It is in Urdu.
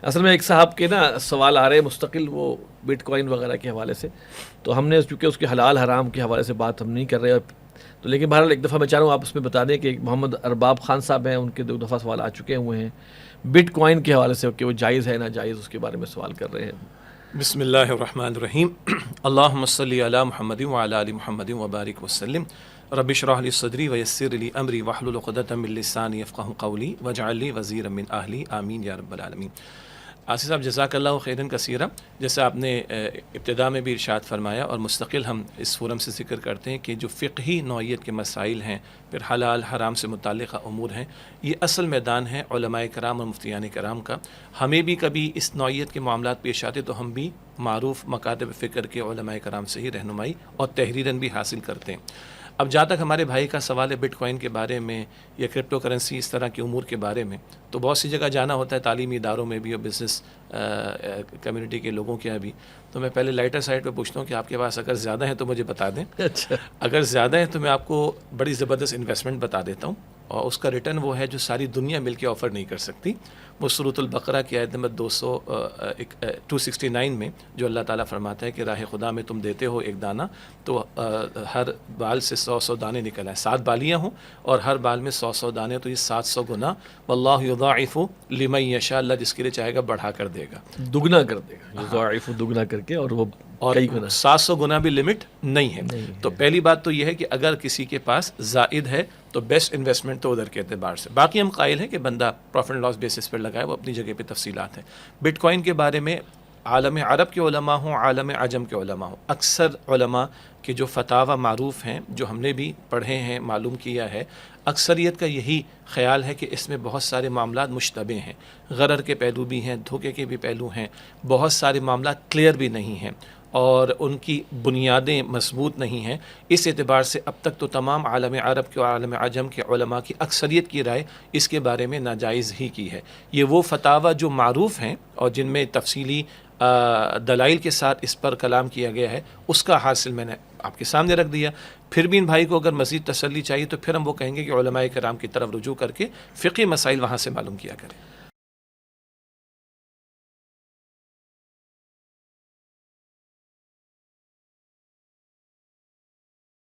اصل میں ایک صاحب کے نا سوال آ رہے ہیں مستقل وہ بٹ کوائن وغیرہ کے حوالے سے، تو ہم نے چونکہ اس کے حلال حرام کے حوالے سے بات ہم نہیں کر رہے، تو لیکن بہرحال ایک دفعہ میں چاہ رہا ہوں آپ اس میں بتا دیں کہ محمد ارباب خان صاحب ہیں، ان کے 2 دفعہ سوال آ چکے ہوئے ہیں بٹ کوائن کے حوالے سے کہ وہ جائز ہے ناجائز، اس کے بارے میں سوال کر رہے ہیں۔ بسم اللہ الرحمن الرحیم، اللہم صلی علی محمد وعلی آل محمد وبارک وسلم، رب اشرح لی صدری ویسر لی امری واحلل عقدۃ من لسانی یفقہوا قولی واجعل لی وزیرا من اہلی، آمین یا رب العالمین۔ آصف صاحب جزاک اللہ خیراً کثیرا، جیسا آپ نے ابتدا میں بھی ارشاد فرمایا اور مستقل ہم اس فورم سے ذکر کرتے ہیں کہ جو فقہی نوعیت کے مسائل ہیں، پھر حلال حرام سے متعلقہ امور ہیں، یہ اصل میدان ہے علماء کرام اور مفتیان کرام کا۔ ہمیں بھی کبھی اس نوعیت کے معاملات پیش آتے تو ہم بھی معروف مکاتب فکر کے علماء کرام سے ہی رہنمائی اور تحریراً بھی حاصل کرتے ہیں۔ اب جہاں تک ہمارے بھائی کا سوال ہے بٹ کوائن کے بارے میں یا کرپٹو کرنسی اس طرح کے امور کے بارے میں، تو بہت سی جگہ جانا ہوتا ہے، تعلیمی اداروں میں بھی اور بزنس کمیونٹی کے لوگوں کے یہاں بھی، تو میں پہلے لائٹر سائڈ پہ پوچھتا ہوں کہ آپ کے پاس اگر زیادہ ہیں تو مجھے بتا دیں، اچھا، اگر زیادہ ہیں تو میں آپ کو بڑی زبردست انویسٹمنٹ بتا دیتا ہوں، اور اس کا ریٹرن وہ ہے جو ساری دنیا مل کے آفر نہیں کر سکتی۔ وہ سورۃ البقرہ کی آیت نمبر 269 میں جو اللہ تعالیٰ فرماتا ہے کہ راہ خدا میں تم دیتے ہو ایک دانہ تو ہر بال سے 100 دانے نکل آئے، 7 بالیاں ہوں اور ہر بال میں 100 دانے، تو یہ 700 گنا، واللہ یضاعف لمن یشاء، اللہ جس کے لیے چاہے گا بڑھا کر دے گا، دگنا کر دے گا، یضاعف دگنا کر کے، اور وہ اور کئی گنا 700 گنا بھی لمٹ نہیں ہے۔ تو پہلی بات تو یہ ہے کہ اگر کسی کے پاس زائد ہے تو بیسٹ انویسٹمنٹ تو ادھر کے اعتبار سے، باقی ہم قائل ہیں کہ بندہ پروفٹ اینڈ لاس بیسس پر لگائے، وہ اپنی جگہ پہ تفصیلات ہیں۔ بٹ کوائن کے بارے میں عالم عرب کے علماء ہوں، عالم عجم کے علماء ہوں، اکثر علماء کے جو فتاوی معروف ہیں، جو ہم نے بھی پڑھے ہیں، معلوم کیا ہے، اکثریت کا یہی خیال ہے کہ اس میں بہت سارے معاملات مشتبہ ہیں، غرر کے پہلو بھی ہیں، دھوکے کے بھی پہلو ہیں، بہت سارے معاملات کلیئر بھی نہیں ہیں اور ان کی بنیادیں مضبوط نہیں ہیں۔ اس اعتبار سے اب تک تو تمام عالم عرب کے اور عالم عجم کے علماء کی اکثریت کی رائے اس کے بارے میں ناجائز ہی کی ہے۔ یہ وہ فتاوی جو معروف ہیں اور جن میں تفصیلی دلائل کے ساتھ اس پر کلام کیا گیا ہے، اس کا حاصل میں نے آپ کے سامنے رکھ دیا۔ پھر بھی ان بھائی کو اگر مزید تسلی چاہیے تو پھر ہم وہ کہیں گے کہ علماء کرام کی طرف رجوع کر کے فقہی مسائل وہاں سے معلوم کیا کریں۔